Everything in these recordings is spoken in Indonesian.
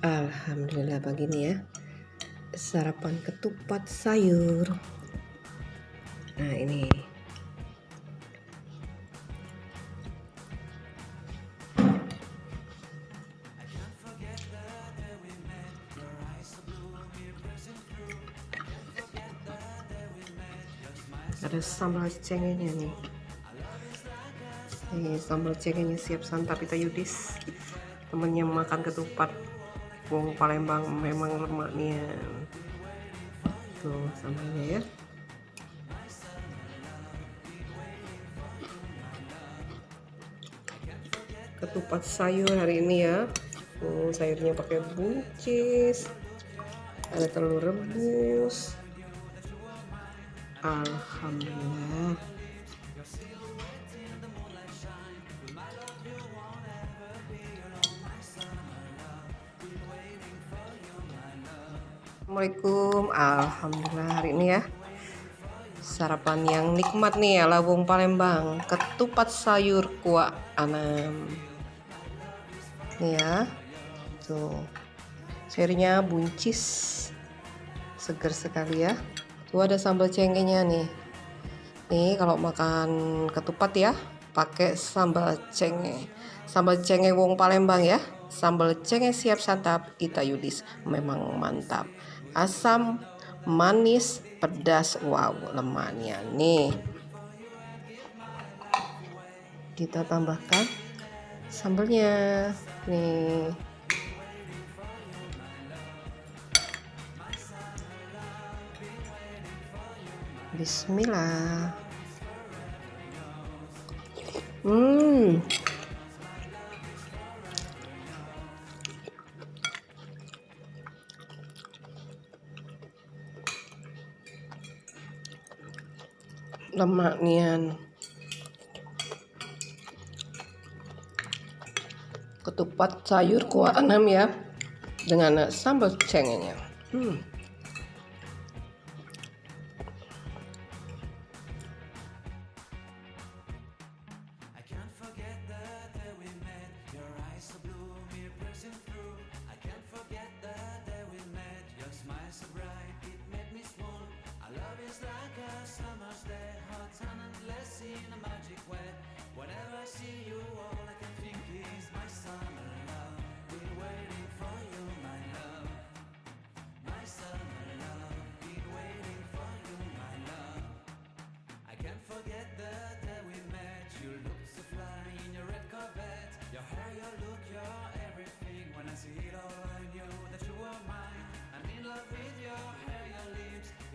Alhamdulillah begini ya, sarapan ketupat sayur. Nah ini ada sambal cengenya nih. Ini sambal cengenya siap santap Ita Yudis. Temennya makan ketupat wong Palembang memang lemaknya. Tuh sambalnya ya. Ketupat sayur hari ini ya. Sayurnya pakai buncis, ada telur rebus. Alhamdulillah. Assalamualaikum. Alhamdulillah hari ini ya sarapan yang nikmat nih ala wong Palembang, ketupat sayur kuah anam. Nih ya, tuh sayurnya buncis, seger sekali ya. Tuh ada sambal cengenya nih. Nih kalau makan ketupat ya pakai sambal cenge wong Palembang ya. Sambal cenge siap santap Ita Yudis, memang mantap. Asam, manis, pedas, wow lemaknya nih. Kita tambahkan sambalnya nih. Bismillah. Lemak nian. Ketupat sayur kuah anam ya dengan sambal cengenya.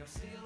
Your seal